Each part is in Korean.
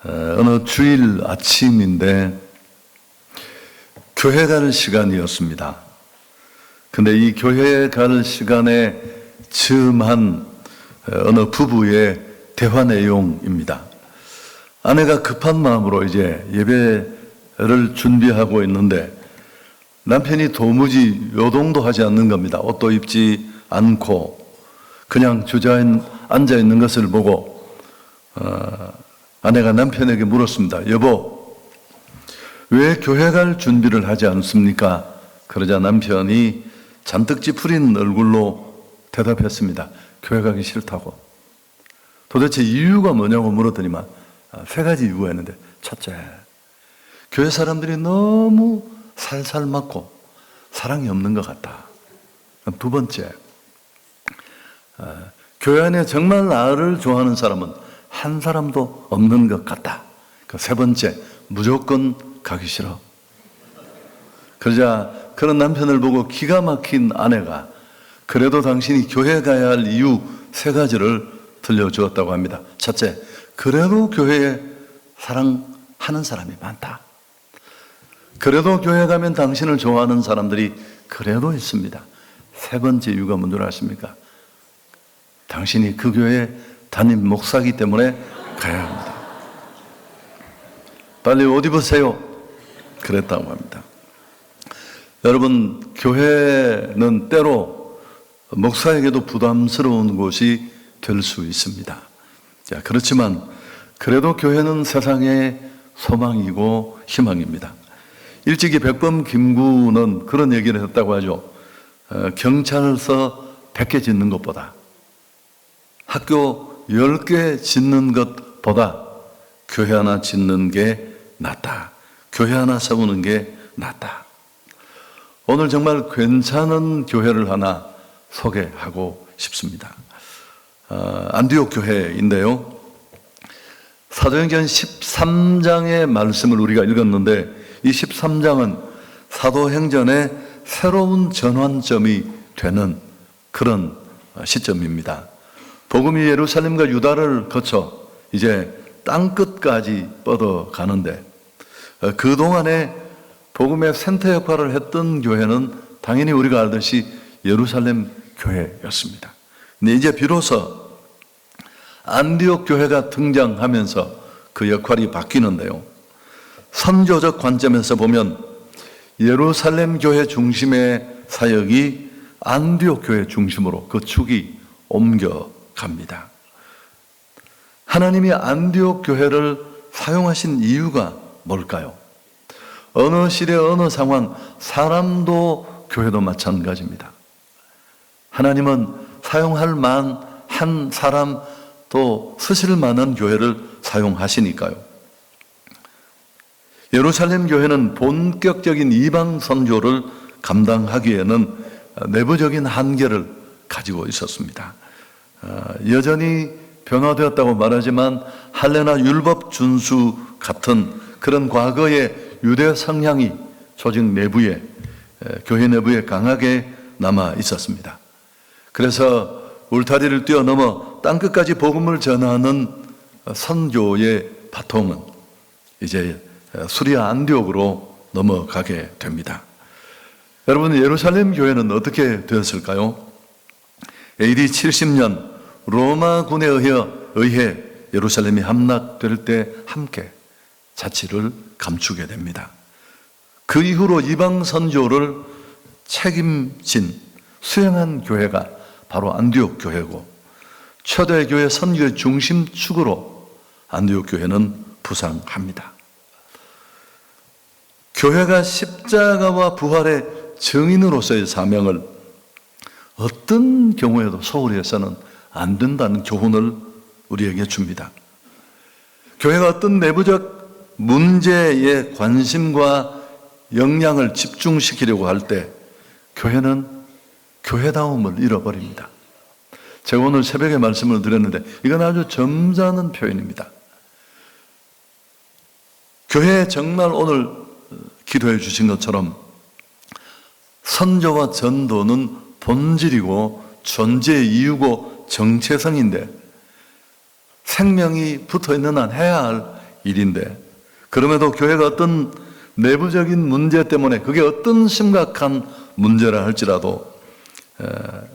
어느 주일 아침인데 교회 갈 시간이었습니다. 근데 이 교회 갈 시간에 즈음한 어느 부부의 대화 내용입니다. 아내가 급한 마음으로 이제 예배를 준비하고 있는데 남편이 도무지 요동도 하지 않는 겁니다. 옷도 입지 않고 그냥 앉아 있는 것을 보고 아내가 남편에게 물었습니다. 여보, 왜 교회 갈 준비를 하지 않습니까? 그러자 남편이 잔뜩 찌푸린 얼굴로 대답했습니다. 교회 가기 싫다고. 도대체 이유가 뭐냐고 물었더니만 세 가지 이유가 있는데, 첫째, 교회 사람들이 너무 살살 맞고 사랑이 없는 것 같다. 두 번째, 교회 안에 정말 나를 좋아하는 사람은 한 사람도 없는 것 같다. 세 번째, 무조건 가기 싫어. 그러자 그런 남편을 보고 기가 막힌 아내가 그래도 당신이 교회 가야 할 이유 세 가지를 들려주었다고 합니다. 첫째, 그래도 교회에 사랑하는 사람이 많다. 그래도 교회 가면 당신을 좋아하는 사람들이 그래도 있습니다. 세 번째 이유가 뭔지 아십니까? 당신이 그 교회에 담임 목사이기 때문에 가야 합니다. 빨리 옷 입으세요. 그랬다고 합니다. 여러분, 교회는 때로 목사에게도 부담스러운 곳이 될 수 있습니다. 그렇지만 그래도 교회는 세상의 소망이고 희망입니다. 일찍이 백범 김구는 그런 얘기를 했다고 하죠. 경찰서 100개 짓는 것보다 학교 10개 짓는 것보다 교회 하나 짓는 게 낫다. 교회 하나 세우는 게 낫다. 오늘 정말 괜찮은 교회를 하나 소개하고 싶습니다. 안디옥 교회인데요. 사도행전 13장의 말씀을 우리가 읽었는데 이 13장은 사도행전의 새로운 전환점이 되는 그런 시점입니다. 복음이 예루살렘과 유다를 거쳐 이제 땅끝까지 뻗어가는데 그동안에 복음의 센터 역할을 했던 교회는 당연히 우리가 알듯이 예루살렘 교회였습니다. 근데 이제 비로소 안디옥 교회가 등장하면서 그 역할이 바뀌는데요. 선교적 관점에서 보면 예루살렘 교회 중심의 사역이 안디옥 교회 중심으로 그 축이 옮겨갑니다. 하나님이 안디옥 교회를 사용하신 이유가 뭘까요? 어느 시대 어느 상황, 사람도 교회도 마찬가지입니다. 하나님은 사용할 만한 사람 또 쓰실 만한 교회를 사용하시니까요. 예루살렘 교회는 본격적인 이방 선교를 감당하기에는 내부적인 한계를 가지고 있었습니다. 여전히 변화되었다고 말하지만 할례나 율법 준수 같은 그런 과거의 유대 성향이 조직 내부에, 교회 내부에 강하게 남아 있었습니다. 그래서 울타리를 뛰어넘어 땅끝까지 복음을 전하는 선교의 바통은 이제 수리아 안디옥으로 넘어가게 됩니다. 여러분, 예루살렘 교회는 어떻게 되었을까요? AD 70년 로마군에 의해 예루살렘이 함락될 때 함께 자치를 감추게 됩니다. 그 이후로 이방 선교를 책임진 수행한 교회가 바로 안디옥 교회고 초대교회 선교의 중심축으로 안디옥 교회는 부상합니다. 교회가 십자가와 부활의 증인으로서의 사명을 어떤 경우에도 소홀히 해서는 안 된다는 교훈을 우리에게 줍니다. 교회가 어떤 내부적 문제에 관심과 역량을 집중시키려고 할 때 교회는 교회다움을 잃어버립니다. 제가 오늘 새벽에 말씀을 드렸는데 이건 아주 점잖은 표현입니다. 교회에 정말 오늘 기도해 주신 것처럼 선교와 전도는 본질이고 존재의 이유고 정체성인데 생명이 붙어있는 한 해야 할 일인데, 그럼에도 교회가 어떤 내부적인 문제 때문에 그게 어떤 심각한 문제라 할지라도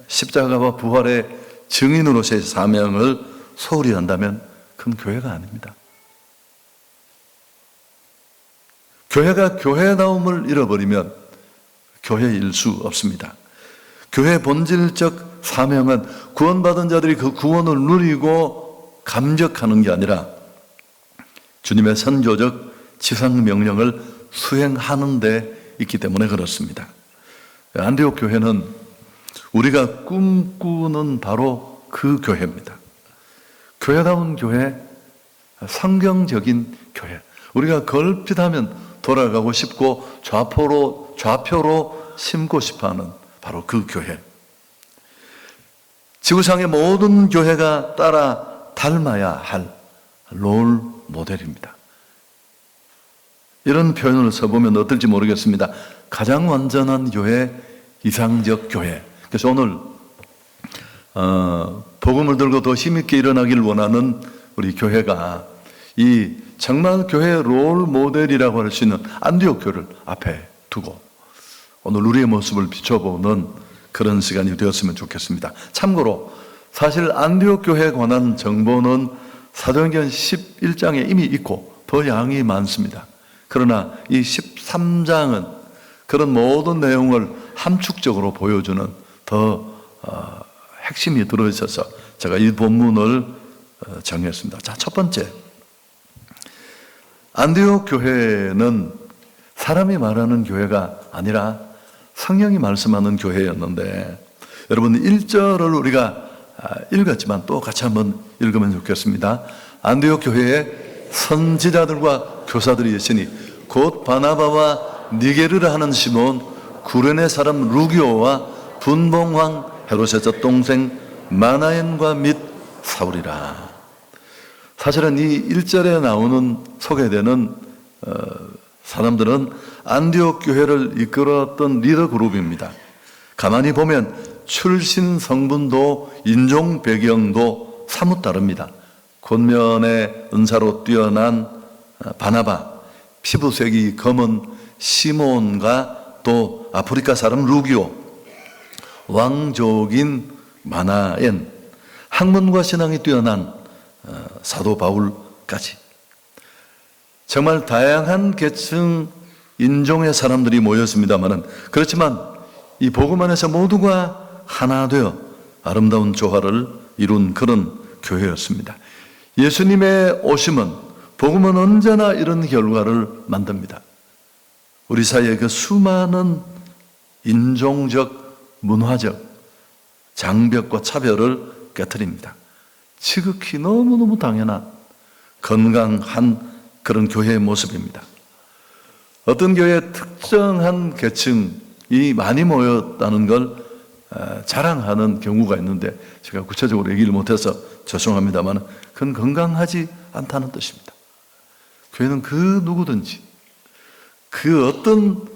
십자가와 부활의 증인으로서의 사명을 소홀히 한다면 그건 교회가 아닙니다. 교회가 교회다움을 잃어버리면 교회일 수 없습니다. 교회의 본질적 사명은 구원받은 자들이 그 구원을 누리고 감격하는 게 아니라 주님의 선교적 지상명령을 수행하는 데 있기 때문에 그렇습니다. 안디옥 교회는 우리가 꿈꾸는 바로 그 교회입니다. 교회다운 교회, 성경적인 교회. 우리가 걸핏하면 돌아가고 싶고 좌표로 심고 싶어하는 바로 그 교회. 지구상의 모든 교회가 따라 닮아야 할 롤 모델입니다. 이런 표현을 써보면 어떨지 모르겠습니다. 가장 완전한 교회, 이상적 교회. 그래서 오늘 복음을 들고 더 힘있게 일어나길 원하는 우리 교회가 이 정말 교회의 롤 모델이라고 할 수 있는 안디옥 교회를 앞에 두고 오늘 우리의 모습을 비춰보는 그런 시간이 되었으면 좋겠습니다. 참고로 사실 안디옥 교회에 관한 정보는 사도행전 11장에 이미 있고 더 양이 많습니다. 그러나 이 13장은 그런 모든 내용을 함축적으로 보여주는 더 핵심이 들어있어서 제가 이 본문을 정했습니다. 자, 첫 번째, 안디옥 교회는 사람이 말하는 교회가 아니라 성령이 말씀하는 교회였는데, 여러분 1절을 우리가 읽었지만 또 같이 한번 읽으면 좋겠습니다. 안디옥 교회에 선지자들과 교사들이 있으니 곧 바나바와 니게르를 하는 시몬, 구레네 사람 루기오와 분봉왕 헤롯의 동생 마나엔과 및 사울이라. 사실은 이 1절에 나오는 소개되는 사람들은 안디옥 교회를 이끌었던 리더 그룹입니다. 가만히 보면 출신 성분도 인종 배경도 사뭇 다릅니다. 권면의 은사로 뛰어난 바나바, 피부색이 검은 시몬과 또 아프리카 사람 루기오, 왕족인 마나엔, 학문과 신앙이 뛰어난 사도 바울까지 정말 다양한 계층 인종의 사람들이 모였습니다만은, 그렇지만 이 복음 안에서 모두가 하나 되어 아름다운 조화를 이룬 그런 교회였습니다. 예수님의 오심은, 복음은 언제나 이런 결과를 만듭니다. 우리 사이에 그 수많은 인종적, 문화적 장벽과 차별을 깨트립니다. 지극히 너무너무 당연한 건강한 그런 교회의 모습입니다. 어떤 교회에 특정한 계층이 많이 모였다는 걸 자랑하는 경우가 있는데, 제가 구체적으로 얘기를 못해서 죄송합니다만 그건 건강하지 않다는 뜻입니다. 교회는 그 누구든지 그 어떤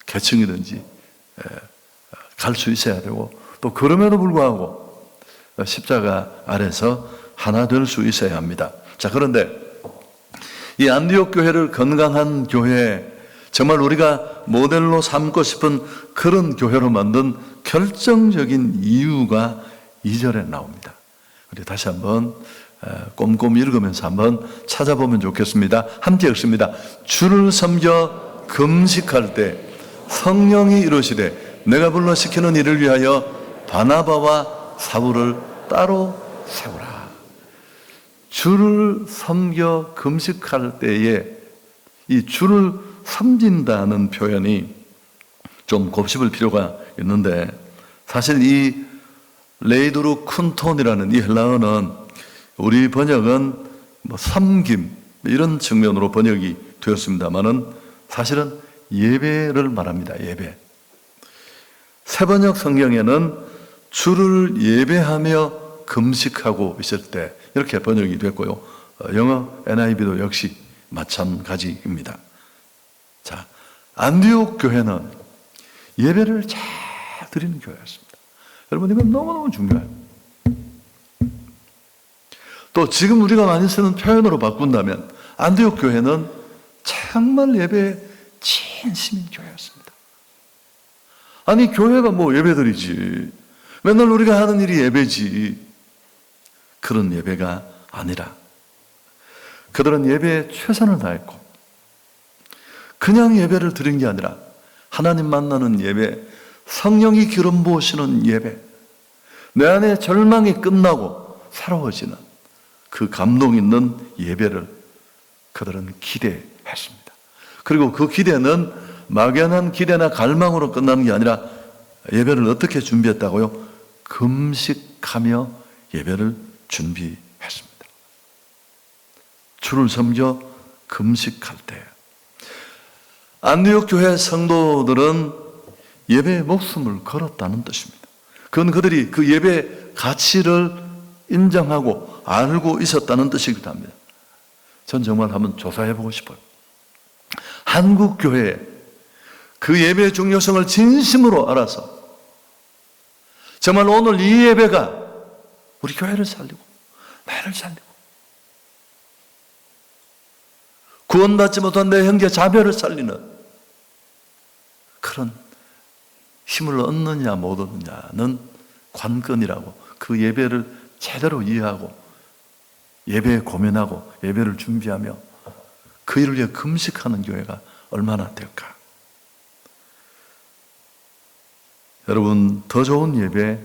계층이든지 갈 수 있어야 되고, 또 그럼에도 불구하고 십자가 아래서 하나 될 수 있어야 합니다. 자, 그런데 이 안디옥 교회를 건강한 교회, 정말 우리가 모델로 삼고 싶은 그런 교회로 만든 결정적인 이유가 2절에 나옵니다. 우리 다시 한번 꼼꼼히 읽으면서 한번 찾아보면 좋겠습니다. 함께 읽습니다. 주를 섬겨 금식할 때 성령이 이르시되 내가 불러 시키는 일을 위하여 바나바와 사울을 따로 세우라. 주를 섬겨 금식할 때에 이 주를 섬긴다는 표현이 좀 곱씹을 필요가 있는데, 사실 이 레이드루 쿤톤이라는 이 헬라어는 우리 번역은 섬김 이런 측면으로 번역이 되었습니다만은 사실은 예배를 말합니다. 예배. 새번역 성경에는 주를 예배하며 금식하고 있을 때 이렇게 번역이 됐고요. 영어 NIV도 역시 마찬가지입니다. 자, 안디옥 교회는 예배를 잘 드리는 교회였습니다. 여러분, 이건 너무너무 중요해요. 또 지금 우리가 많이 쓰는 표현으로 바꾼다면 안디옥 교회는 정말 예배에 진심인 교회였습니다. 아니 교회가 뭐 예배드리지, 맨날 우리가 하는 일이 예배지, 그런 예배가 아니라 그들은 예배에 최선을 다했고 그냥 예배를 드린 게 아니라 하나님 만나는 예배, 성령이 기름 부으시는 예배, 내 안에 절망이 끝나고 새로워지는 그 감동 있는 예배를 그들은 기대했습니다. 그리고 그 기대는 막연한 기대나 갈망으로 끝나는 게 아니라 예배를 어떻게 준비했다고요? 금식하며 예배를 준비했습니다. 주를 섬겨 금식할 때 안디옥 교회 성도들은 예배에 목숨을 걸었다는 뜻입니다. 그건 그들이 그 예배의 가치를 인정하고 알고 있었다는 뜻이기도 합니다. 전 정말 한번 조사해보고 싶어요. 한국 교회에 그 예배의 중요성을 진심으로 알아서 정말 오늘 이 예배가 우리 교회를 살리고 나를 살리고 구원받지 못한 내 형제 자매를 살리는 그런 힘을 얻느냐 못 얻느냐는 관건이라고, 그 예배를 제대로 이해하고 예배에 고민하고 예배를 준비하며 그 일을 위해 금식하는 교회가 얼마나 될까. 여러분, 더 좋은 예배,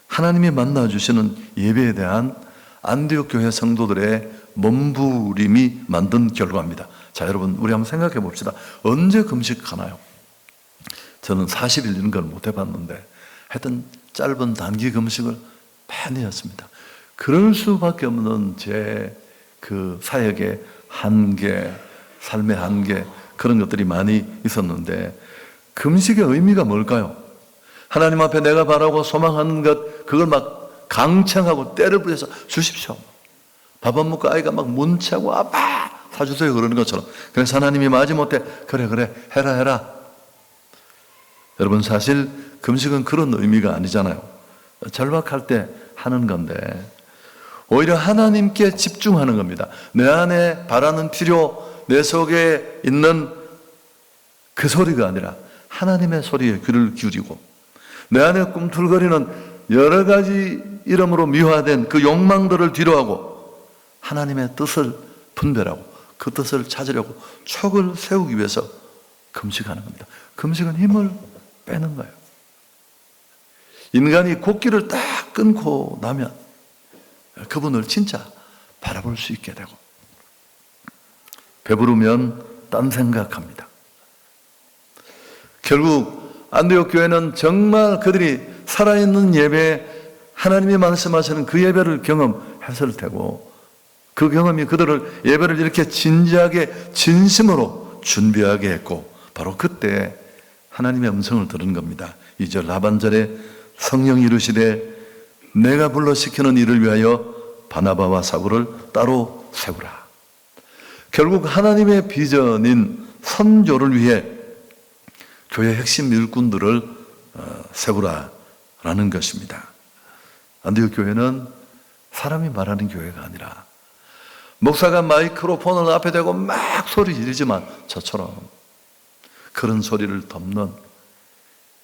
하나님이 만나주시는 예배에 대한 안디옥 교회 성도들의 몸부림이 만든 결과입니다. 자, 여러분, 우리 한번 생각해 봅시다. 언제 금식하나요? 저는 40일 이런 걸 못 해봤는데 하여튼 짧은 단기 금식을 많이 했습니다. 그럴 수밖에 없는 제 그 사역의 한계, 삶의 한계, 그런 것들이 많이 있었는데 금식의 의미가 뭘까요? 하나님 앞에 내가 바라고 소망하는 것, 그걸 막 강청하고 때를 부려서 주십시오. 밥 안 먹고 아이가 막 문자고 아빠 사주세요 그러는 것처럼. 그래서 하나님이 마지못해 그래 해라. 여러분, 사실 금식은 그런 의미가 아니잖아요. 절박할 때 하는 건데 오히려 하나님께 집중하는 겁니다. 내 안에 바라는 필요, 내 속에 있는 그 소리가 아니라 하나님의 소리에 귀를 기울이고 내 안에 꿈틀거리는 여러 가지 이름으로 미화된 그 욕망들을 뒤로하고 하나님의 뜻을 분별하고 그 뜻을 찾으려고 촉을 세우기 위해서 금식하는 겁니다. 금식은 힘을 빼는 거예요. 인간이 곡기를 딱 끊고 나면 그분을 진짜 바라볼 수 있게 되고 배부르면 딴 생각합니다. 결국 안디옥 교회는 정말 그들이 살아있는 예배, 하나님이 말씀하시는 그 예배를 경험했을 테고 그 경험이 그들을 예배를 이렇게 진지하게 진심으로 준비하게 했고 바로 그때 하나님의 음성을 들은 겁니다. 2절 하반절에 성령이 이르시되 내가 불러 시키는 일을 위하여 바나바와 사울을 따로 세우라. 결국 하나님의 비전인 선교를 위해 교회 핵심 일꾼들을 세우라라는 것입니다. 안디옥 교회는 사람이 말하는 교회가 아니라 목사가 마이크로폰을 앞에 대고 막 소리 지르지만 저처럼 그런 소리를 덮는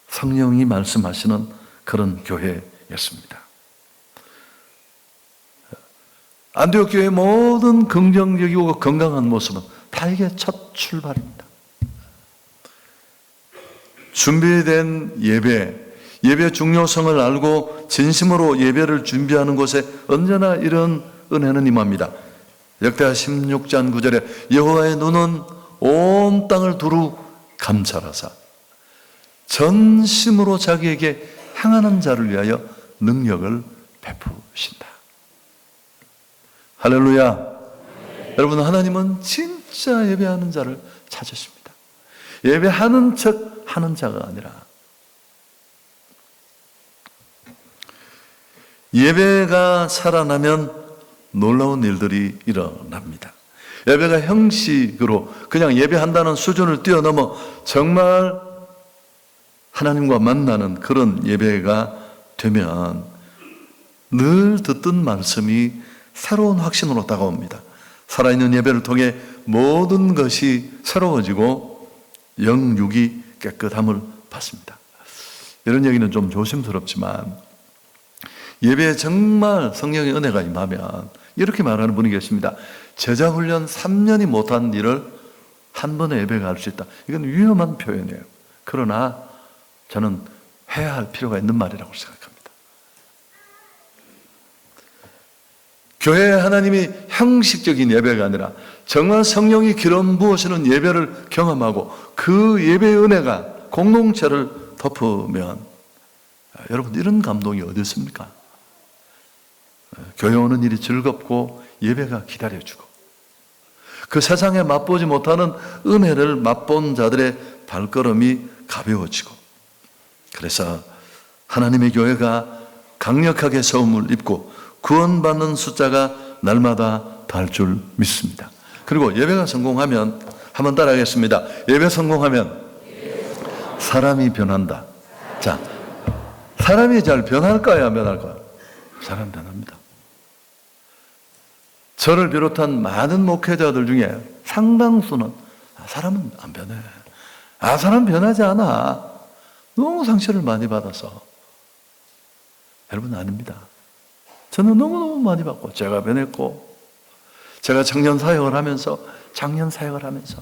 성령이 말씀하시는 그런 교회였습니다. 안디옥 교회의 모든 긍정적이고 건강한 모습은 다 이게 첫 출발입니다. 준비된 예배 중요성을 알고 진심으로 예배를 준비하는 곳에 언제나 이런 은혜는 임합니다. 역대하 16장 9절에 여호와의 눈은 온 땅을 두루 감찰하사 전심으로 자기에게 행하는 자를 위하여 능력을 베푸신다. 할렐루야. 여러분, 하나님은 진짜 예배하는 자를 찾으십니다. 예배하는 척 하는 자가 아니라 예배가 살아나면 놀라운 일들이 일어납니다. 예배가 형식으로 그냥 예배한다는 수준을 뛰어넘어 정말 하나님과 만나는 그런 예배가 되면 늘 듣던 말씀이 새로운 확신으로 다가옵니다. 살아있는 예배를 통해 모든 것이 새로워지고 영육이 깨끗함을 받습니다. 이런 얘기는 좀 조심스럽지만 예배에 정말 성령의 은혜가 임하면 이렇게 말하는 분이 계십니다. 제자훈련 3년이 못한 일을 한 번에 예배가 할 수 있다. 이건 위험한 표현이에요. 그러나 저는 해야 할 필요가 있는 말이라고 생각합니다. 교회에 하나님이 형식적인 예배가 아니라 정말 성령이 기름 부으시는 예배를 경험하고 그 예배의 은혜가 공동체를 덮으면 여러분 이런 감동이 어디 있습니까? 교회 오는 일이 즐겁고 예배가 기다려주고 그 세상에 맛보지 못하는 은혜를 맛본 자들의 발걸음이 가벼워지고 그래서 하나님의 교회가 강력하게 세움을 입고 구원받는 숫자가 날마다 달 줄 믿습니다. 그리고 예배가 성공하면 한번 따라하겠습니다. 예배 성공하면 사람이 변한다. 자, 사람이 잘 변할까요? 안 변할까요? 사람 변합니다. 저를 비롯한 많은 목회자들 중에 상당수는 사람은 안 변해. 사람 변하지 않아. 너무 상처를 많이 받아서. 여러분 아닙니다. 저는 너무너무 많이 받고 제가 변했고 제가 청년 사역을 하면서 장년 사역을 하면서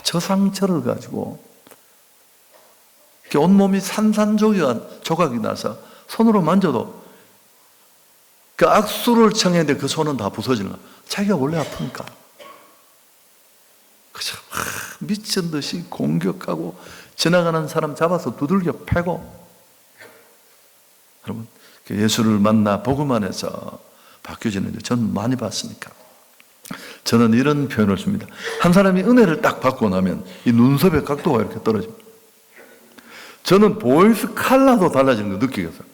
저 상처를 가지고 온몸이 산산조각이 나서 손으로 만져도 그 악수를 청했는데 그 손은 다 부서지는 거야. 자기가 원래 아프니까. 그래서 미친 듯이 공격하고 지나가는 사람 잡아서 두들겨 패고. 여러분 예수를 만나 복음 안에서 바뀌어지는 일 저는 많이 봤으니까. 저는 이런 표현을 씁니다. 한 사람이 은혜를 딱 받고 나면 이 눈썹의 각도가 이렇게 떨어집니다. 저는 보이스 칼라도 달라지는 거 느끼겠어요.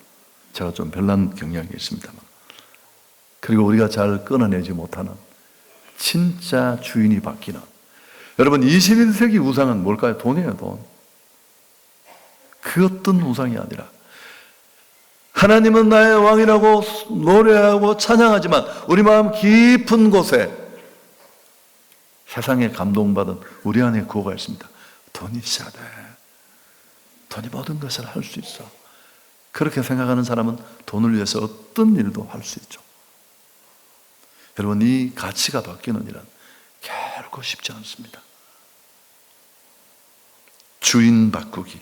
제가 좀 별난 경향이 있습니다만. 그리고 우리가 잘 끊어내지 못하는 진짜 주인이 바뀌는. 여러분 21세기 우상은 뭘까요? 돈이에요, 돈. 그 어떤 우상이 아니라 하나님은 나의 왕이라고 노래하고 찬양하지만 우리 마음 깊은 곳에 세상에 감동받은 우리 안에 구호가 있습니다. 돈이 있어야 돼. 돈이 모든 것을 할 수 있어. 그렇게 생각하는 사람은 돈을 위해서 어떤 일도 할 수 있죠. 여러분 이 가치가 바뀌는 일은 결코 쉽지 않습니다. 주인 바꾸기.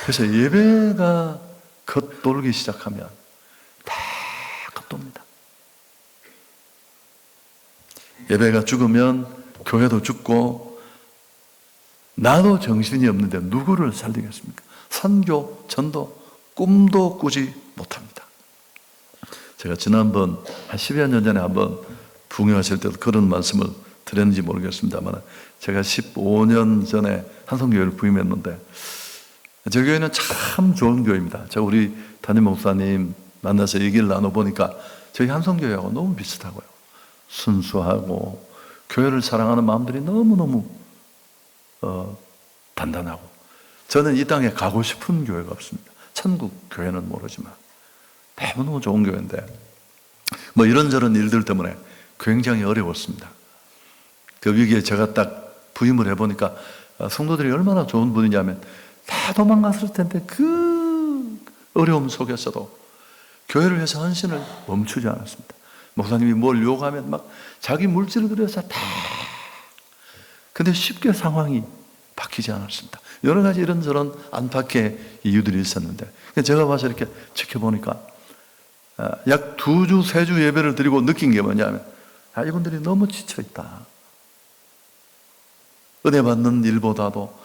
그래서 예배가 겉돌기 시작하면 다 겉돕니다. 예배가 죽으면 교회도 죽고 나도 정신이 없는데 누구를 살리겠습니까? 선교, 전도, 꿈도 꾸지 못합니다. 제가 지난번 한 10여 년 전에 한번 부흥하실 때도 그런 말씀을 드렸는지 모르겠습니다만 제가 15년 전에 한성교회를 부임했는데 저 교회는 참 좋은 교회입니다. 제가 우리 담임 목사님 만나서 얘기를 나눠보니까 저희 한성교회하고 너무 비슷하고요. 순수하고 교회를 사랑하는 마음들이 너무너무 단단하고 저는 이 땅에 가고 싶은 교회가 없습니다. 천국 교회는 모르지만 너무너무 좋은 교회인데 뭐 이런저런 일들 때문에 굉장히 어려웠습니다. 그 위기에 제가 딱 부임을 해보니까 성도들이 얼마나 좋은 분이냐면 다 도망갔을 텐데 그 어려움 속에서도 교회를 위해서 헌신을 멈추지 않았습니다. 목사님이 뭘 요구하면 막 자기 물질을 들여서 다. 근데 쉽게 상황이 바뀌지 않았습니다. 여러 가지 이런저런 안팎의 이유들이 있었는데 제가 와서 이렇게 지켜보니까 약 2주, 3주 예배를 드리고 느낀 게 뭐냐면 이분들이 너무 지쳐있다. 은혜 받는 일보다도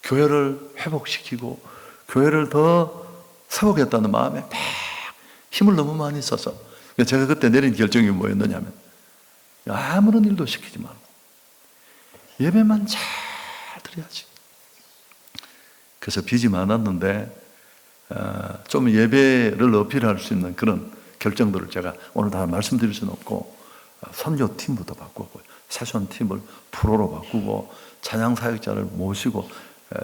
교회를 회복시키고 교회를 더 세우겠다는 마음에 막 힘을 너무 많이 써서 제가 그때 내린 결정이 뭐였느냐면 아무런 일도 시키지 말고 예배만 잘 드려야지. 그래서 빚이 많았는데 좀 예배를 어필할 수 있는 그런 결정들을 제가 오늘 다 말씀드릴 수는 없고 선교팀부터 바꾸고 세션팀을 프로로 바꾸고 찬양 사역자를 모시고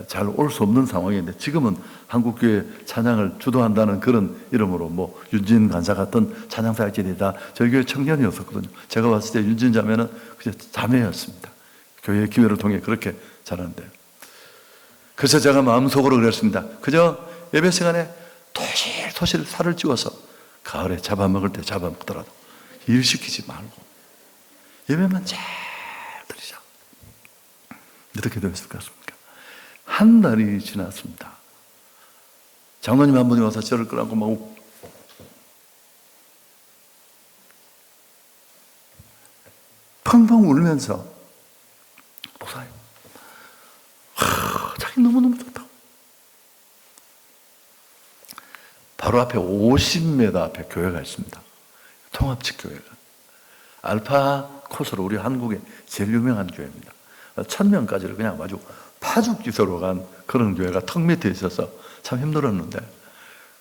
잘 올 수 없는 상황인데, 지금은 한국교회 찬양을 주도한다는 그런 이름으로 뭐 윤진 간사 같은 찬양사역자들이 다 저희 교회 청년이었었거든요. 제가 봤을 때 윤진 자매는 그냥 자매였습니다. 교회 기회를 통해 그렇게 자랐는데, 그래서 제가 마음속으로 그랬습니다. 그저 예배 시간에 토실 살을 찌워서 가을에 잡아먹을 때 잡아먹더라도 일 시키지 말고 예배만 잘 드리자. 어떻게 되었을까? 한 달이 지났습니다. 장로님 한 분이 와서 저를 끌어안고 막 펑펑 울면서, 목사님, 자기 너무너무 좋다고. 바로 앞에 50m 앞에 교회가 있습니다. 통합식 교회가. 알파 코스로 우리 한국의 제일 유명한 교회입니다. 1000명까지를 그냥 아주 파죽지세로 간 그런 교회가 턱 밑에 있어서 참 힘들었는데,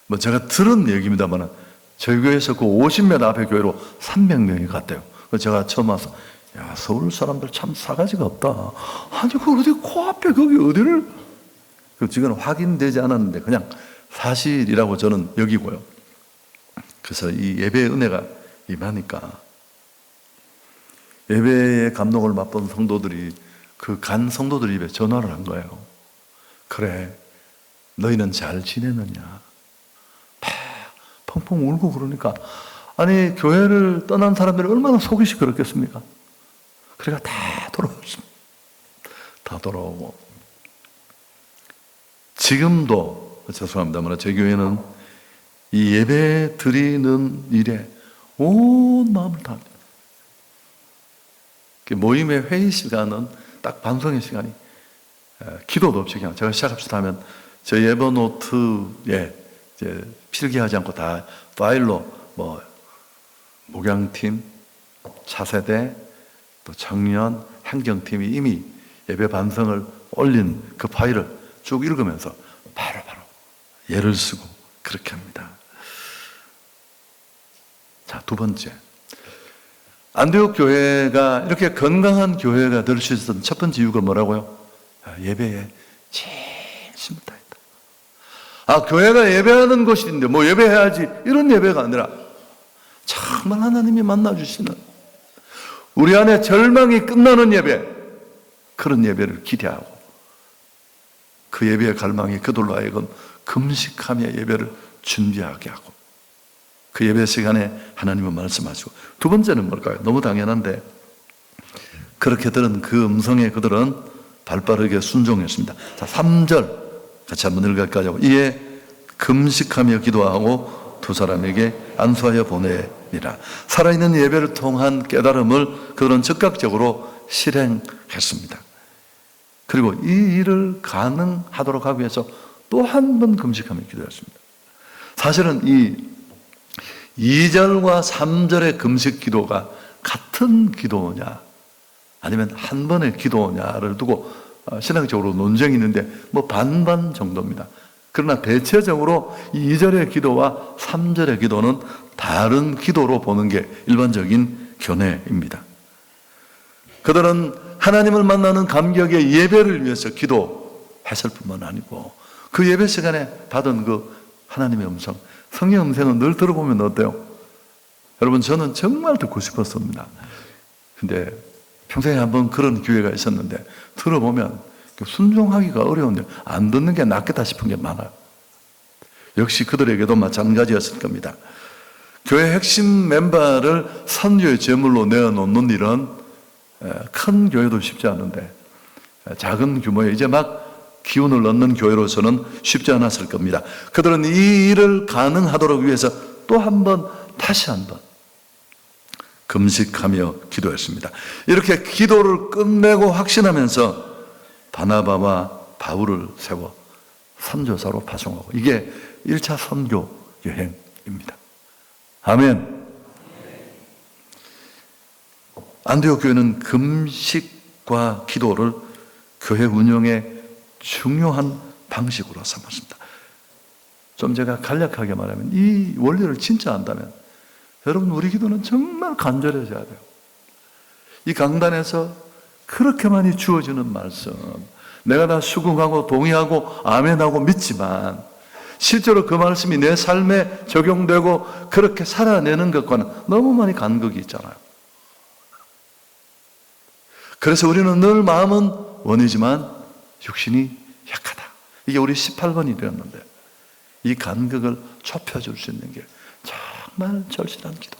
뭐 제가 들은 얘기입니다만 저희 교회에서 그 50m 앞에 교회로 300명이 갔대요. 그래서 제가 처음 와서, 야, 서울 사람들 참 싸가지가 없다. 아니, 그 어디 코앞에 거기 어디를, 그 지금 확인되지 않았는데 그냥 사실이라고 저는 여기고요. 그래서 이 예배의 은혜가 임하니까 예배의 감동을 맛본 성도들이 그 간 성도들 입에 전화를 한 거예요. 그래, 너희는 잘 지내느냐? 펑펑 울고 그러니까, 아니, 교회를 떠난 사람들이 얼마나 속이 시끄럽겠습니까? 그러니까 다 돌아왔습니다. 다 돌아오고. 지금도, 죄송합니다만, 저희 교회는 이 예배 드리는 일에 온 마음을 다합니다. 모임의 회의 시간은 딱 반성의 시간이, 기도도 없이 그냥 제가 시작합시다 하면 저 예버노트에 이제 필기하지 않고 다 파일로 뭐 목양팀, 차세대, 또 청년, 행정팀이 이미 예배 반성을 올린 그 파일을 쭉 읽으면서 바로바로 예를 쓰고 그렇게 합니다. 자, 두 번째, 안디옥 교회가 이렇게 건강한 교회가 될 수 있었던 첫 번째 이유가 뭐라고요? 예배에 진심을 다했다. 교회가 예배하는 곳인데 뭐 예배해야지, 이런 예배가 아니라 정말 하나님이 만나주시는, 우리 안에 절망이 끝나는 예배, 그런 예배를 기대하고 그 예배의 갈망이 그들로 하여금 금식하며 예배를 준비하게 하고, 그 예배 시간에 하나님은 말씀하시고, 두 번째는 뭘까요? 너무 당연한데, 그렇게 들은 그 음성에 그들은 발빠르게 순종했습니다. 자, 3절 같이 한번 읽을까요? 이에 금식하며 기도하고 두 사람에게 안수하여 보내니라. 살아있는 예배를 통한 깨달음을 그들은 즉각적으로 실행했습니다. 그리고 이 일을 가능하도록 하기 위해서 또 한 번 금식하며 기도했습니다. 사실은 이 2절과 3절의 금식 기도가 같은 기도냐 아니면 한 번의 기도냐를 두고 신학적으로 논쟁이 있는데 뭐 반반 정도입니다. 그러나 대체적으로 이 2절의 기도와 3절의 기도는 다른 기도로 보는 게 일반적인 견해입니다. 그들은 하나님을 만나는 감격의 예배를 위해서 기도했을 뿐만 아니고 그 예배 시간에 받은 그 하나님의 음성, 성의 음성은 늘 들어보면 어때요? 여러분, 저는 정말 듣고 싶었습니다. 근데 평생에 한번 그런 기회가 있었는데 들어보면 순종하기가 어려운데 안 듣는 게 낫겠다 싶은 게 많아요. 역시 그들에게도 마찬가지였을 겁니다. 교회 핵심 멤버를 선교의 제물로 내어놓는 일은 큰 교회도 쉽지 않은데 작은 규모의 이제 막 기운을 넣는 교회로서는 쉽지 않았을 겁니다. 그들은 이 일을 가능하도록 위해서 또 한 번, 다시 한 번 금식하며 기도했습니다. 이렇게 기도를 끝내고 확신하면서 바나바와 바울을 세워 선교사로 파송하고, 이게 1차 선교 여행입니다. 아멘. 안디옥 교회는 금식과 기도를 교회 운영의 중요한 방식으로 삼았습니다. 좀 제가 간략하게 말하면 이 원리를 진짜 안다면 여러분, 우리 기도는 정말 간절해져야 돼요. 이 강단에서 그렇게 많이 주어지는 말씀, 내가 다 수긍하고 동의하고 아멘하고 믿지만 실제로 그 말씀이 내 삶에 적용되고 그렇게 살아내는 것과는 너무 많이 간극이 있잖아요. 그래서 우리는 늘 마음은 원이지만 육신이 약하다. 이게 우리 18번이 되었는데 이 간극을 좁혀줄 수 있는 게 정말 절실한 기도.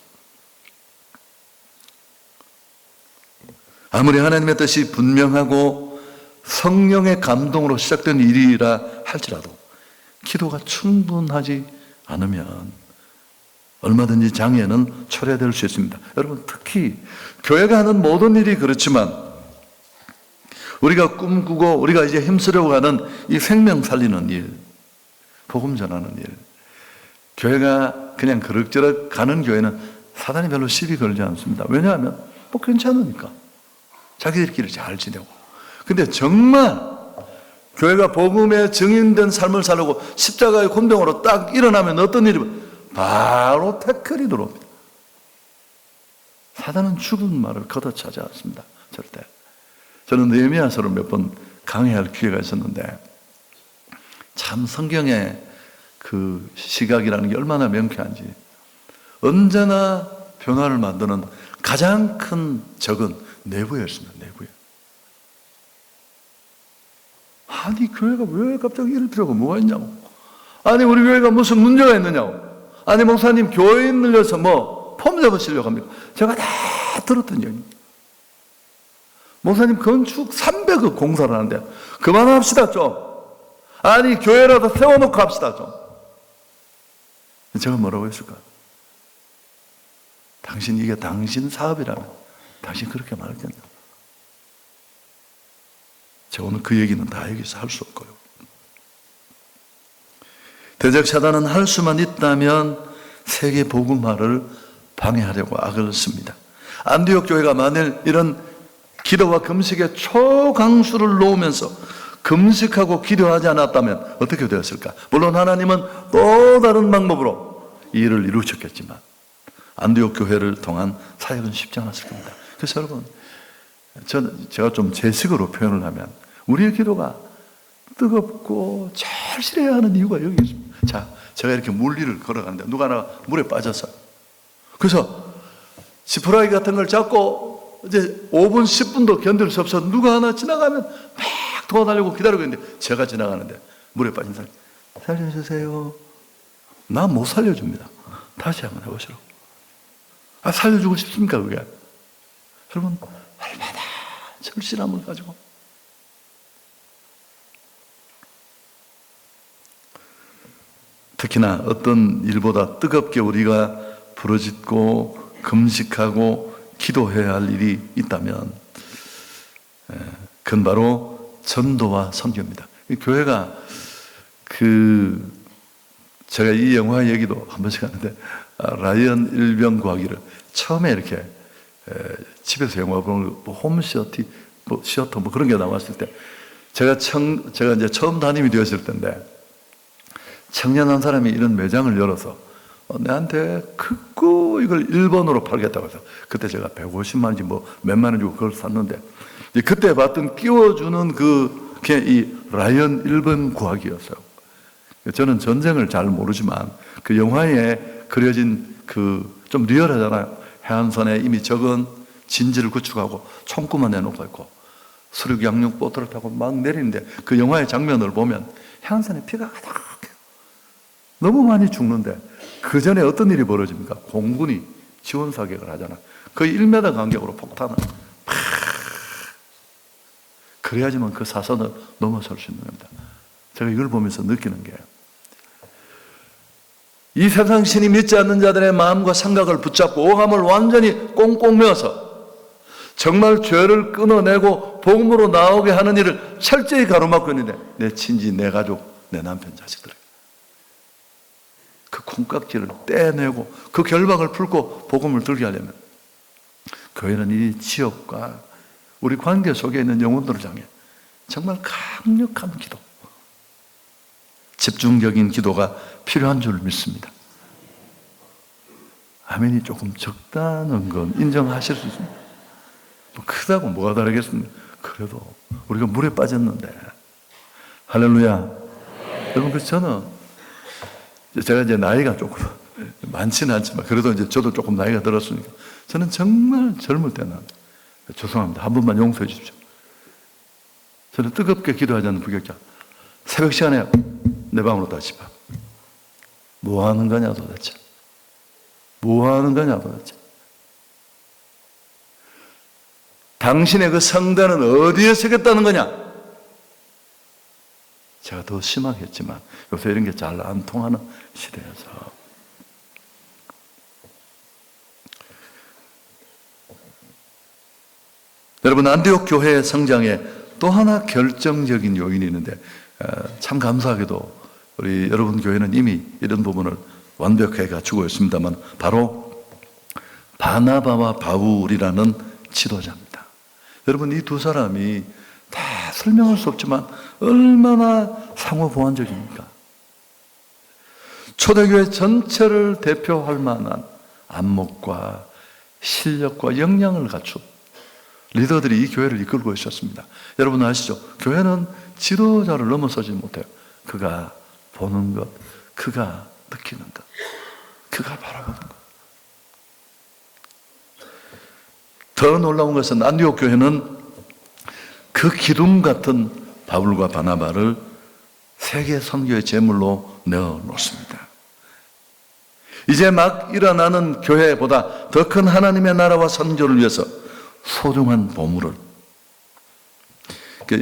아무리 하나님의 뜻이 분명하고 성령의 감동으로 시작된 일이라 할지라도 기도가 충분하지 않으면 얼마든지 장애는 초래될 수 있습니다. 여러분, 특히 교회가 하는 모든 일이 그렇지만 우리가 꿈꾸고 우리가 이제 힘쓰려고 하는 이 생명 살리는 일, 복음 전하는 일, 교회가 그냥 그럭저럭 가는 교회는 사단이 별로 시비 걸지 않습니다. 왜냐하면 뭐 괜찮으니까 자기들끼리 잘 지내고. 근데 정말 교회가 복음에 증인된 삶을 살려고 십자가의 권병으로 딱 일어나면 어떤 일이 바로 태클이 들어옵니다. 사단은 죽은 말을 걷어차지 않습니다. 절대. 저는 느헤미야서를 몇 번 강의할 기회가 있었는데 참 성경의 그 시각이라는 게 얼마나 명쾌한지, 언제나 변화를 만드는 가장 큰 적은 내부였습니다. 내부에. 아니 교회가 왜 갑자기 이럴 필요가 뭐가 있냐고. 아니 우리 교회가 무슨 문제가 있느냐고. 아니 목사님 교인 늘려서 뭐 폼 잡으시려고 합니까? 제가 다 들었던 얘기입니다. 목사님 건축 300억 공사를 하는데 그만합시다 좀. 아니 교회라도 세워놓고 합시다 좀. 제가 뭐라고 했을까? 당신 이게 당신 사업이라면 당신 그렇게 말했겠냐. 제가 오늘 그 얘기는 다 여기서 할 수 없고요. 대적 사단은 할 수만 있다면 세계 복음화를 방해하려고 악을 씁니다. 안디옥 교회가 만일 이런 기도와 금식의 초강수를 놓으면서 금식하고 기도하지 않았다면 어떻게 되었을까? 물론 하나님은 또 다른 방법으로 이 일을 이루셨겠지만 안디옥 교회를 통한 사역은 쉽지 않았을 겁니다. 그래서 여러분, 제가 좀 제 식으로 표현을 하면 우리의 기도가 뜨겁고 절실해야 하는 이유가 여기 있습니다. 자, 제가 이렇게 물 위를 걸어가는데 누가 하나 물에 빠졌어요. 그래서 지푸라기 같은 걸 잡고 이제 5분, 10분도 견딜 수 없어서 누가 하나 지나가면 막 도와달라고 기다리고 있는데 제가 지나가는데 물에 빠진 사람, 살려주세요. 나 못 살려줍니다. 다시 한번 해보시라고. 아, 살려주고 싶습니까, 그게? 여러분, 얼마나 절실함을 가지고. 특히나 어떤 일보다 뜨겁게 우리가 부르짖고 금식하고 기도해야 할 일이 있다면 그건 바로 전도와 선교입니다. 교회가 제가 이 영화 얘기도 한 번씩 하는데 라이언 일병구하기를 처음에 이렇게 집에서 영화 보는 시어터 뭐 그런 게 나왔을 때 제가 이제 처음 담임이 되었을 때인데 청년 한 사람이 이런 매장을 열어서 내한테 크고 이걸 1번으로 팔겠다고 해서 그때 제가 150만 원인지 뭐 몇만 원 주고 그걸 샀는데 그때 봤던 끼워주는 그게 이 라이언 1번 구하기였어요. 저는 전쟁을 잘 모르지만 그 영화에 그려진 좀 리얼하잖아요. 해안선에 이미 적은 진지를 구축하고 총구만 내놓고 있고 수륙 양육 보트를 타고 막 내리는데 그 영화의 장면을 보면 해안선에 피가 가득해요. 너무 많이 죽는데 그 전에 어떤 일이 벌어집니까? 공군이 지원 사격을 하잖아. 거의 1m 간격으로 폭탄을 팍. 그래야지만 그 사선을 넘어설 수 있는 겁니다. 제가 이걸 보면서 느끼는 게 이 세상 신이 믿지 않는 자들의 마음과 생각을 붙잡고 오감을 완전히 꽁꽁 메어서 정말 죄를 끊어내고 복음으로 나오게 하는 일을 철저히 가로막고 있는데 내 친지, 내 가족, 내 남편, 자식들 그 콩깍지를 떼내고 그 결박을 풀고 복음을 들게 하려면 교회는 이 지역과 우리 관계 속에 있는 영혼들을 향해 정말 강력한 기도, 집중적인 기도가 필요한 줄 믿습니다. 아멘이 조금 적다는 건 인정하실 수 있습니다. 뭐 크다고 뭐가 다르겠습니까? 그래도 우리가 물에 빠졌는데 할렐루야. 여러분, 그 저는 제가 이제 나이가 조금 많지는 않지만 그래도 이제 저도 조금 나이가 들었으니까 저는 정말 젊을 때는 죄송합니다. 한 번만 용서해 주십시오. 저는 뜨겁게 기도하지 않는 부격자. 새벽 시간에 내 방으로 다시 봐. 뭐 하는 거냐 도대체. 뭐 하는 거냐 도대체. 당신의 그 성단은 어디에 서겠다는 거냐? 제가 더 심하게 했지만 요새 이런 게 잘 안 통하는 시대여서. 여러분, 안디옥 교회의 성장에 또 하나 결정적인 요인이 있는데 참 감사하게도 우리 여러분 교회는 이미 이런 부분을 완벽하게 갖추고 있습니다만 바로 바나바와 바울이라는 지도자입니다. 여러분, 이 두 사람이 다 설명할 수 없지만 얼마나 상호 보완적입니까? 초대교회 전체를 대표할 만한 안목과 실력과 역량을 갖춘 리더들이 이 교회를 이끌고 있었습니다. 여러분 아시죠? 교회는 지도자를 넘어서지 못해요. 그가 보는 것, 그가 느끼는 것, 그가 바라보는 것. 더 놀라운 것은 안디옥 교회는 그 기둥 같은 바울과 바나바를 세계 선교의 제물로 내어놓습니다. 이제 막 일어나는 교회보다 더 큰 하나님의 나라와 선교를 위해서 소중한 보물을,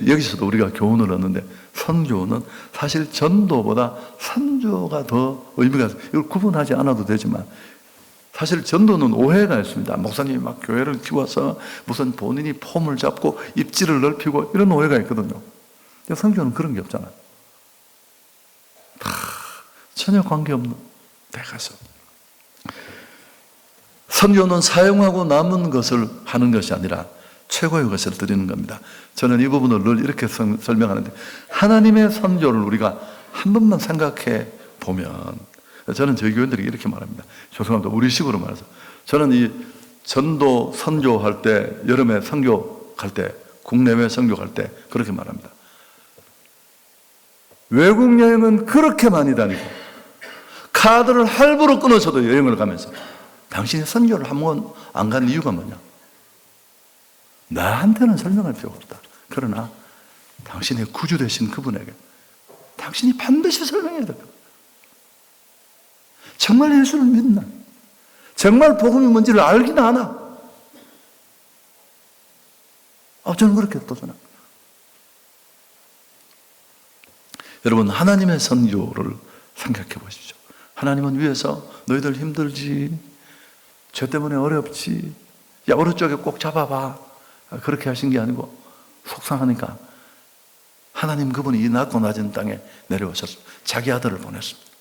여기서도 우리가 교훈을 얻는데 선교는 사실 전도보다 선교가 더 의미가 있어요. 이걸 구분하지 않아도 되지만 사실 전도는 오해가 있습니다. 목사님이 막 교회를 키워서 무슨 본인이 폼을 잡고 입지를 넓히고 이런 오해가 있거든요. 근데 선교는 그런 게 없잖아요. 다 전혀 관계없는 데 가서 선교는 사용하고 남은 것을 하는 것이 아니라 최고의 것을 드리는 겁니다. 저는 이 부분을 늘 이렇게 설명하는데 하나님의 선교를 우리가 한 번만 생각해 보면 저는 저희 교인들에게 이렇게 말합니다. 죄송합니다. 우리식으로 말해서 저는 이 전도 선교할 때 여름에 선교 갈 때 국내외 선교 갈 때 그렇게 말합니다. 외국 여행은 그렇게 많이 다니고 카드를 할부로 끊어서도 여행을 가면서 당신이 선교를 한 번 안 간 이유가 뭐냐? 나한테는 설명할 필요가 없다. 그러나 당신의 구주 되신 그분에게 당신이 반드시 설명해야 될 거예요. 정말 예수를 믿나? 정말 복음이 뭔지를 알긴 아나? 저는 그렇게 또 생각합니다. 여러분, 하나님의 선교를 생각해 보십시오. 하나님은 위에서 너희들 힘들지, 죄 때문에 어렵지, 야 오른쪽에 꼭 잡아봐, 그렇게 하신 게 아니고 속상하니까 하나님 그분이 이 낮고 낮은 땅에 내려오셔서 자기 아들을 보냈습니다.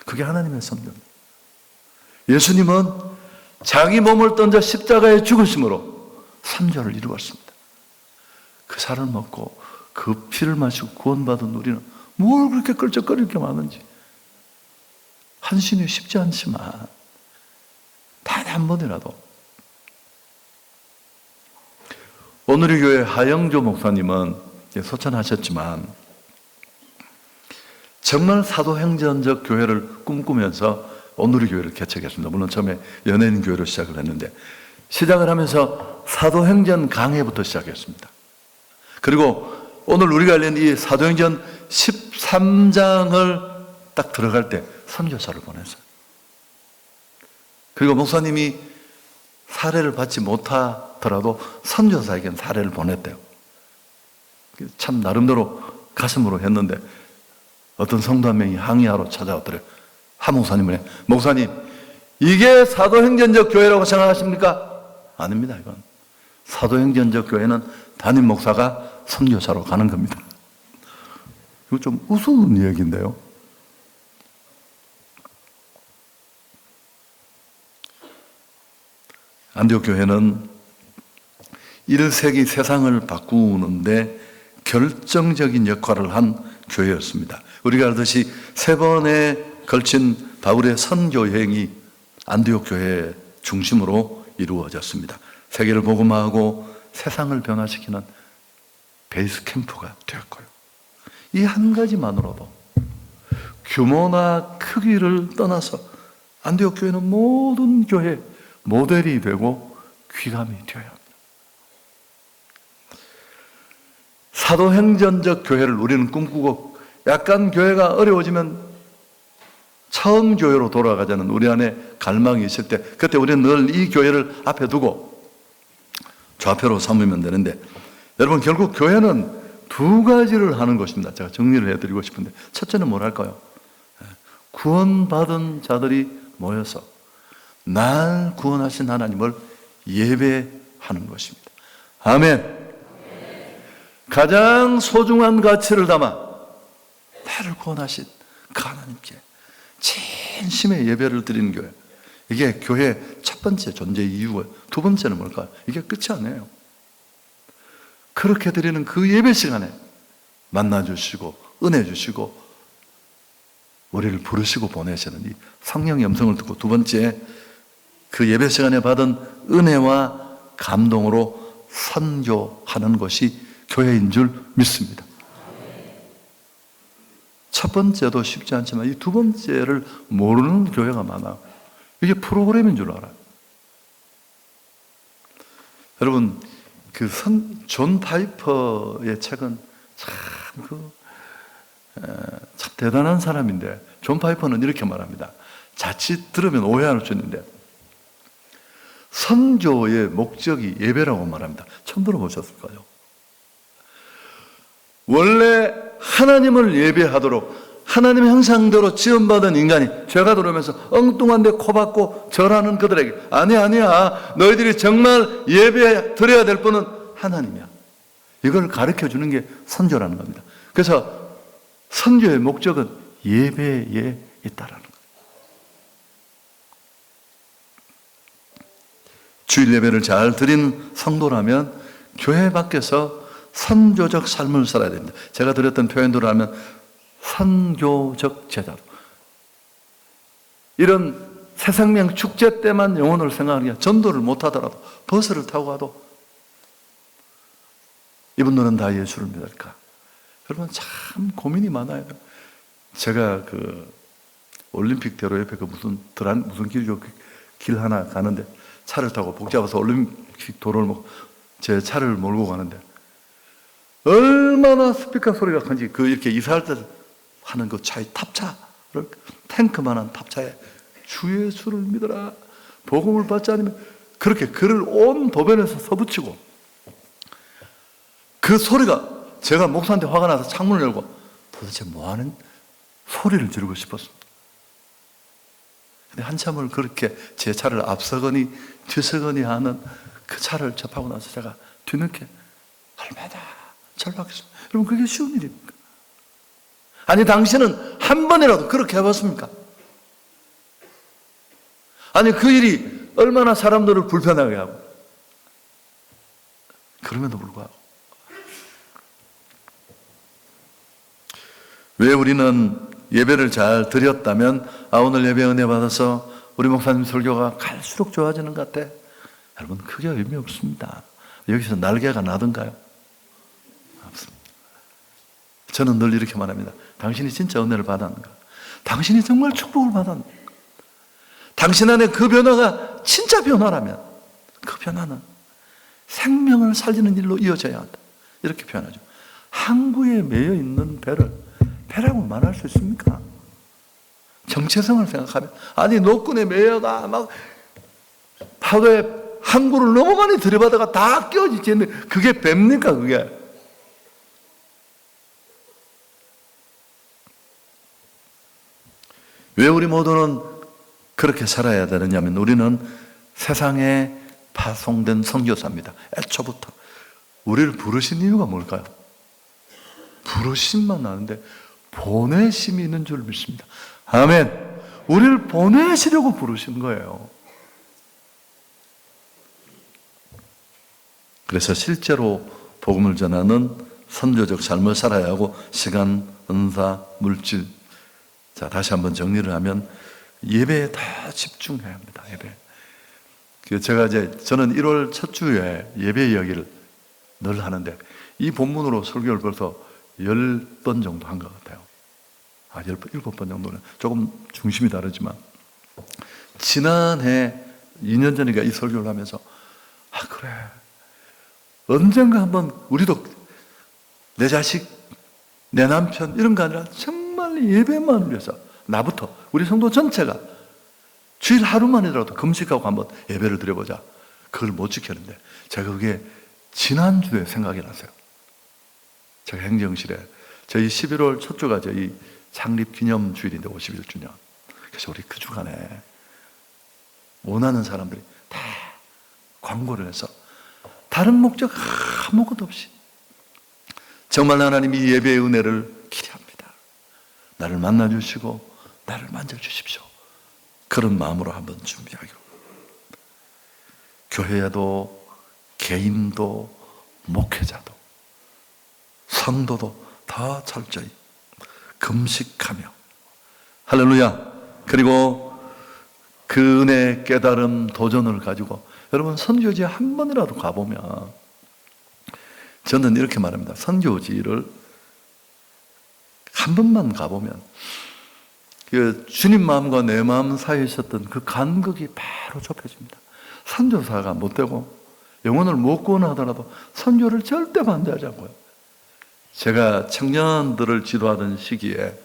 그게 하나님의 선교입니다. 예수님은 자기 몸을 던져 십자가에 죽으심으로 선교를 이루었습니다. 그 살을 먹고 그 피를 마시고 구원받은 우리는 뭘 그렇게 끌적거릴 게 많은지. 한신이 쉽지 않지만 단 한 번이라도. 오늘의 교회 하영조 목사님은 소천하셨지만 정말 사도행전적 교회를 꿈꾸면서 오늘의 교회를 개척했습니다. 물론 처음에 연예인 교회로 시작을 했는데 시작을 하면서 사도행전 강해부터 시작했습니다. 그리고 오늘 우리가 알린 이 사도행전 13장을 딱 들어갈 때 선교사를 보냈어요. 그리고 목사님이 사례를 받지 못하더라도 선교사에게는 사례를 보냈대요. 참 나름대로 가슴으로 했는데 어떤 성도 한 명이 항의하러 찾아왔더래요. 한 목사님은 목사님, 이게 사도행전적 교회라고 생각하십니까? 아닙니다. 이건 사도행전적 교회는 담임 목사가 선교사로 가는 겁니다. 이거 좀 우스운 이야기인데요. 안디옥 교회는 1세기 세상을 바꾸는데 결정적인 역할을 한 교회였습니다. 우리가 알듯이 3번에 걸친 바울의 선교 여행이 안디옥 교회 중심으로 이루어졌습니다. 세계를 복음화하고 세상을 변화시키는 베이스 캠프가 되었고요. 이 한 가지만으로도 규모나 크기를 떠나서 안디옥 교회는 모든 교회 모델이 되고 귀감이 되어야 합니다. 사도행전적 교회를 우리는 꿈꾸고 약간 교회가 어려워지면 처음 교회로 돌아가자는 우리 안에 갈망이 있을 때 그때 우리는 늘 이 교회를 앞에 두고 좌표로 삼으면 되는데 여러분 결국 교회는 두 가지를 하는 것입니다. 제가 정리를 해드리고 싶은데 첫째는 뭘 할까요? 구원받은 자들이 모여서 날 구원하신 하나님을 예배하는 것입니다. 아멘. 가장 소중한 가치를 담아 나를 구원하신 그 하나님께 진심의 예배를 드리는 교회. 이게 교회의 첫 번째 존재 이유고요. 두 번째는 뭘까요? 이게 끝이 아니에요. 그렇게 드리는 그 예배 시간에 만나주시고 은혜 주시고 우리를 부르시고 보내시는 이 성령의 음성을 듣고 두 번째 그 예배 시간에 받은 은혜와 감동으로 선교하는 것이 교회인 줄 믿습니다. 첫 번째도 쉽지 않지만 이 두 번째를 모르는 교회가 많아요. 이게 프로그램인 줄 알아요. 여러분 존 파이퍼의 책은 참 대단한 사람인데 존 파이퍼는 이렇게 말합니다. 자칫 들으면 오해할 수 있는데 선교의 목적이 예배라고 말합니다. 처음 들어보셨을까요? 원래 하나님을 예배하도록 하나님의 형상대로 지음받은 인간이 죄가 들어오면서 엉뚱한데 코박고 절하는 그들에게 아니야 너희들이 정말 예배 드려야 될 분은 하나님이야. 이걸 가르쳐주는 게 선교라는 겁니다. 그래서 선교의 목적은 예배에 있다라는 거예요. 주일 예배를 잘 드린 성도라면 교회 밖에서 선교적 삶을 살아야 됩니다. 제가 드렸던 표현대로 하면 선교적 제자로. 이런 새생명 축제 때만 영혼을 생각하는 게 전도를 못하더라도 버스를 타고 가도 이분들은 다 예수를 믿을까? 여러분 참 고민이 많아요. 제가 올림픽 대로 옆에 무슨 길이죠? 길 하나 가는데 차를 타고 복잡해서 올림픽 도로를 제 차를 몰고 가는데 얼마나 스피커 소리가 큰지 이렇게 이사할 때 하는 그 차의 탑차를 탱크만한 탑차에 주 예수를 믿어라 복음을 받지 않으면 그렇게 글을 온 도변에서 써붙이고 그 소리가 제가 목사한테 화가 나서 창문을 열고 도대체 뭐하는 소리를 지르고 싶었습니다. 근데 한참을 그렇게 제 차를 앞서거니 뒤서거니 하는 그 차를 접하고 나서 제가 뒤늦게 얼마나 절박했습니다. 여러분 그게 쉬운 일입니까? 아니 당신은 한 번이라도 그렇게 해봤습니까? 아니 그 일이 얼마나 사람들을 불편하게 하고 그럼에도 불구하고 왜 우리는 예배를 잘 드렸다면 오늘 예배 은혜 받아서 우리 목사님 설교가 갈수록 좋아지는 것 같아. 여러분 크게 의미 없습니다. 여기서 날개가 나던가요? 없습니다. 저는 늘 이렇게 말합니다. 당신이 진짜 은혜를 받았는가? 당신이 정말 축복을 받았는가? 당신 안에 그 변화가 진짜 변화라면 그 변화는 생명을 살리는 일로 이어져야 한다. 이렇게 표현하죠. 항구에 매여 있는 배라고 말할 수 있습니까? 정체성을 생각하면 아니 노끈에 매여가 막 파도에 항구를 너무 많이 들이받아가 다 깨어지겠는데 그게 배입니까 그게? 왜 우리 모두는 그렇게 살아야 되느냐면 우리는 세상에 파송된 선교사입니다. 애초부터 우리를 부르신 이유가 뭘까요? 부르심만 아는데 보내심이 있는 줄 믿습니다. 아멘. 우리를 보내시려고 부르신 거예요. 그래서 실제로 복음을 전하는 선교적 삶을 살아야 하고 시간, 은사, 물질. 자, 다시 한번 정리를 하면 예배에 다 집중해야 합니다. 예배. 저는 1월 첫 주에 예배 이야기를 늘 하는데 이 본문으로 설교를 벌써 10번 정도 한 것 같아요. 7번 정도는 조금 중심이 다르지만, 지난해 2년 전인가 이 설교를 하면서 그래, 언젠가 한번 우리도 내 자식, 내 남편 이런 거 아니라 정말 예배만 위해서 나부터 우리 성도 전체가 주일 하루만이라도 금식하고 한번 예배를 드려보자. 그걸 못 지켰는데 제가 그게 지난주에 생각이 나서요. 제가 행정실에 저희 11월 첫 주가 저희 창립 기념 주일인데 51주년. 그래서 우리 그 주간에 원하는 사람들이 다 광고를 해서 다른 목적 아무것도 없이 정말 하나님이 이 예배의 은혜를 기대합니다. 나를 만나주시고 나를 만져주십시오. 그런 마음으로 한번 준비하기로. 교회도 개인도 목회자도 성도도 다 철저히 금식하며, 할렐루야. 그리고 그 은혜, 깨달음, 도전을 가지고 여러분 선교지에 한 번이라도 가보면, 저는 이렇게 말합니다. 선교지를 한 번만 가보면 그 주님 마음과 내 마음 사이에 있었던 그 간극이 바로 좁혀집니다. 선교사가 못되고 영혼을 못 구원하더라도 선교를 절대 반대하지 않고요. 제가 청년들을 지도하던 시기에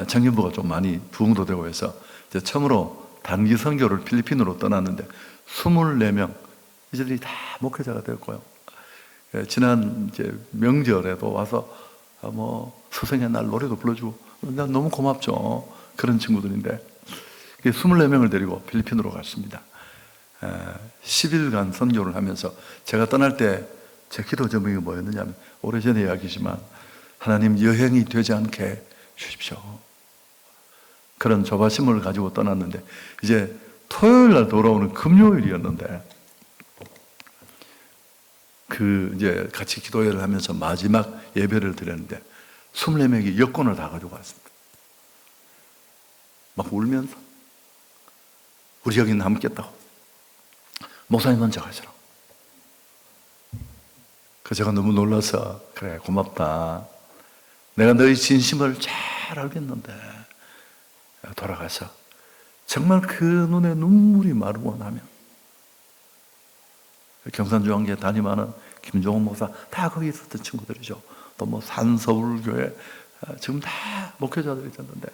청년부가 좀 많이 부흥도 되고 해서 이제 처음으로 단기 선교를 필리핀으로 떠났는데 24명 이들이 다 목회자가 되었고요. 지난 이제 명절에도 와서 스승의 날 노래도 불러주고, 난 너무 고맙죠. 그런 친구들인데 24명을 데리고 필리핀으로 갔습니다. 10일간 선교를 하면서 제가 떠날 때 제 기도 제목이 뭐였느냐면, 오래전에 이야기지만 하나님 여행이 되지 않게 주십시오. 그런 조바심을 가지고 떠났는데 이제 토요일 날 돌아오는 금요일이었는데 이제 같이 기도회를 하면서 마지막 예배를 드렸는데 24명이 여권을 다 가지고 왔습니다. 막 울면서 우리 여기 남겠다고. 목사님 먼저 가시라고. 제가 너무 놀라서, 그래 고맙다. 내가 너의 진심을 잘 알겠는데 돌아가서 정말 그 눈에 눈물이 마르고 나면, 경산중앙교회 담임하는 김종훈 목사 다 거기 있었던 친구들이죠. 또 산서울교회 지금 다 목회자들이 있었는데,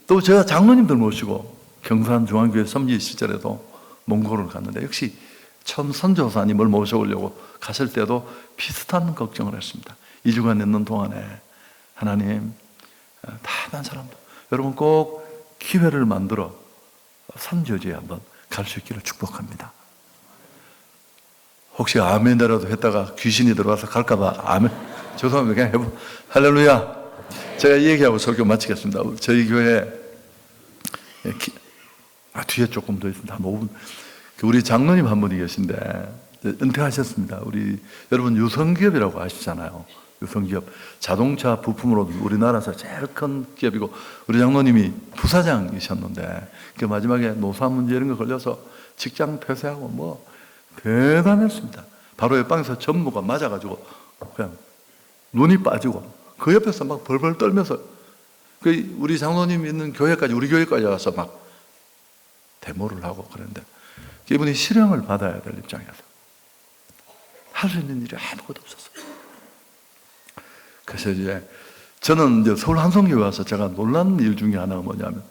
또 제가 장로님들 모시고 경산중앙교회 섬기 시절에도 몽골을 갔는데, 역시 처음 선교사님을 모셔오려고 갔을 때도 비슷한 걱정을 했습니다. 2주간 있는 동안에 하나님, 다른 사람도 여러분 꼭 기회를 만들어 선교지에 한번 갈 수 있기를 축복합니다. 혹시 아멘이라도 했다가 귀신이 들어와서 갈까봐 아멘, 죄송합니다. 그냥 해보. 할렐루야. 제가 이 얘기하고 설교 마치겠습니다. 저희 교회 뒤에 조금 더 있습니다. 한 5분. 우리 장로님 한 분이 계신데 은퇴하셨습니다. 여러분 유성기업이라고 아시잖아요. 유성기업 자동차 부품으로 우리나라에서 제일 큰 기업이고, 우리 장로님이 부사장이셨는데 그 마지막에 노사 문제 이런 거 걸려서 직장 폐쇄하고 대단했습니다. 바로 옆방에서 전무가 맞아가지고 그냥 눈이 빠지고 그 옆에서 막 벌벌 떨면서 우리 장로님 있는 교회까지, 우리 교회까지 와서 막 데모를 하고 그랬는데, 이분이 실형을 받아야 될 입장이어서 할 수 있는 일이 아무것도 없었어요. 그래서 저는 서울 한성교회 와서 제가 놀란 일 중에 하나가 뭐냐면,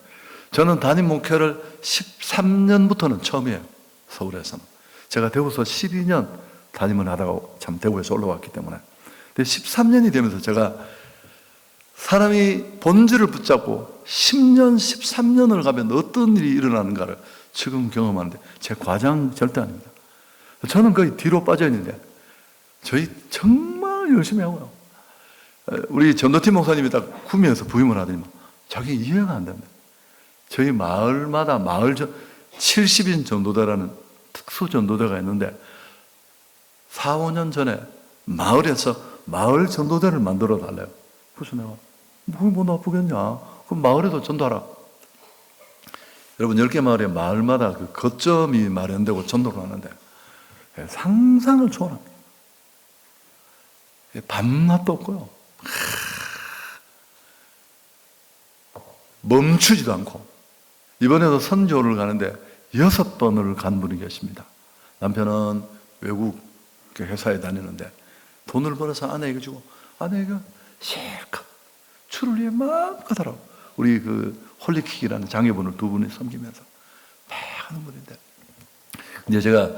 저는 담임 목회를 13년부터는 처음이에요. 서울에서는. 제가 대구에서 12년 담임을 하다가 참 대구에서 올라왔기 때문에. 근데 13년이 되면서 제가 사람이 본질을 붙잡고 10년, 13년을 가면 어떤 일이 일어나는가를 지금 경험하는데, 제 과장 절대 아닙니다. 저는 거의 뒤로 빠져 있는데 저희 정말 열심히 하고요. 우리 전도팀 목사님이 딱 구미에서 부임을 하더니 자기 이해가 안 됩니다. 저희 마을마다 70인 전도대라는 특수 전도대가 있는데 4, 5년 전에 마을에서 마을 전도대를 만들어 달래요. 그래서 내가 뭐 나쁘겠냐, 그럼 마을에도 전도하라. 여러분 10개 마을에 마을마다 그 거점이 마련되고 전도를 하는데 상상을 초월합니다. 밤낮도 없고요. 멈추지도 않고. 이번에도 선교를 가는데 6번을 간 분이 계십니다. 남편은 외국 회사에 다니는데 돈을 벌어서 아내에게 주고, 아내가 실컷 주를 위해 막 가더라고. 우리 그 홀리킥이라는 장애분을 두 분이 섬기면서 막 하는 분인데, 이제 제가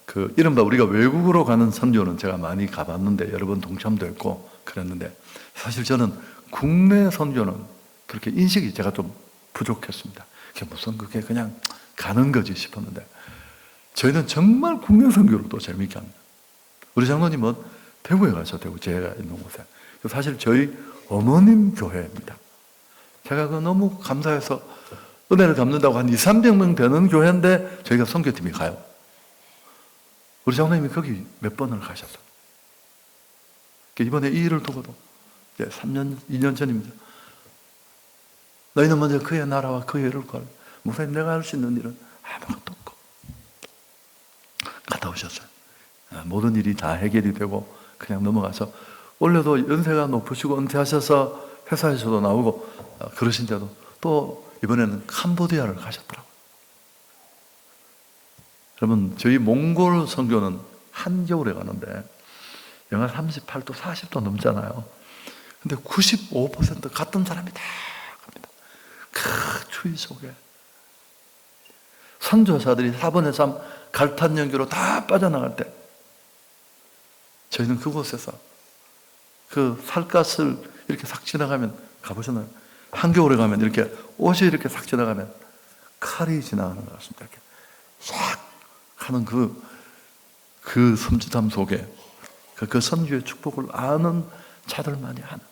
그 이른바 우리가 외국으로 가는 선교는 제가 많이 가봤는데 여러 번 동참도 했고 그랬는데, 사실 저는 국내 선교는 그렇게 인식이 제가 좀 부족했습니다. 그게 무슨 그게 그냥 가는 거지 싶었는데, 저희는 정말 국내 선교를 또 재미있게 합니다. 우리 장로님은 대구에 가서, 대구 제가 있는 곳에, 사실 저희 어머님 교회입니다. 제가 그 너무 감사해서 은혜를 갚는다고 한 200~300명 되는 교회인데 저희가 선교팀이 가요. 우리 장로님이 거기 몇 번을 가셨어요. 이번에 이 일을 두고도 3년, 2년 전입니다. 너희는 먼저 그의 나라와 그의 의를 구하라. 목사님, 내가 할 수 있는 일은 아무것도 없고. 갔다 오셨어요. 모든 일이 다 해결이 되고 그냥 넘어가서, 원래도 연세가 높으시고 은퇴하셔서 회사에서도 나오고 그러신데도 또 이번에는 캄보디아를 가셨더라고요. 여러분, 저희 몽골 선교는 한겨울에 가는데 영하 38도, 40도 넘잖아요. 근데 95% 같은 사람이 다 갑니다. 그 추위 속에 선교사들이 4분의 3 갈탄연기로 다 빠져나갈 때 저희는 그곳에서 그 살갗을 이렇게 싹 지나가면, 가보셨나요? 한겨울에 가면 이렇게 옷이 이렇게 싹 지나가면 칼이 지나가는 것 같습니다. 이렇게 싹 하는 그 섬찟함 속에 그 선교의 축복을 아는 자들만이 하는.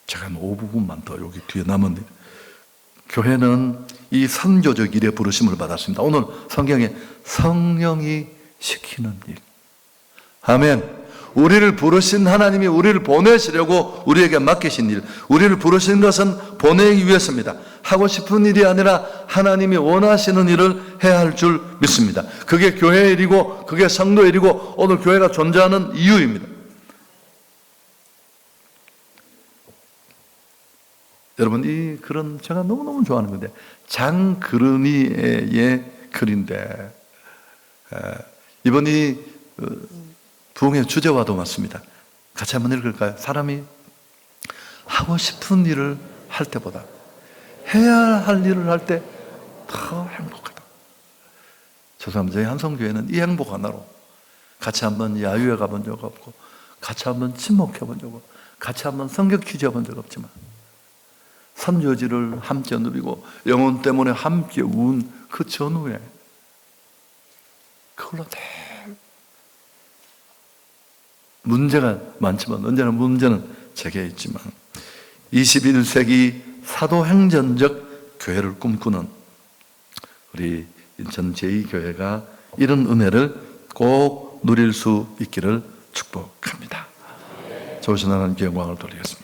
제가 5부분만 더 여기 뒤에 남은 일. 교회는 이 선교적 일에 부르심을 받았습니다. 오늘 성경에 성령이 시키는 일. 아멘. 우리를 부르신 하나님이 우리를 보내시려고 우리에게 맡기신 일, 우리를 부르신 것은 보내기 위해서입니다. 하고 싶은 일이 아니라 하나님이 원하시는 일을 해야 할 줄 믿습니다. 그게 교회 일이고 그게 성도 일이고 오늘 교회가 존재하는 이유입니다. 여러분, 이 글은 제가 너무너무 좋아하는 건데, 장그르니의 글인데, 이번 이 부흥의 주제와도 맞습니다. 같이 한번 읽을까요? 사람이 하고 싶은 일을 할 때보다 해야 할 일을 할 때 더 행복하다. 죄송합니다. 저희 한성교회는 이 행복 하나로 같이 한번 야유회 가본 적 없고, 같이 한번 친목해 본 적 없고, 같이 한번 성경 퀴즈 해본 적 없지만 선교지를 함께 누리고 영혼 때문에 함께 운 그 전후에 그걸로 문제가 많지만, 언제나 문제는 제게 있지만 21세기 사도행전적 교회를 꿈꾸는 우리 인천 제2교회가 이런 은혜를 꼭 누릴 수 있기를 축복합니다. 좋으신 하나님께 영광을 돌리겠습니다.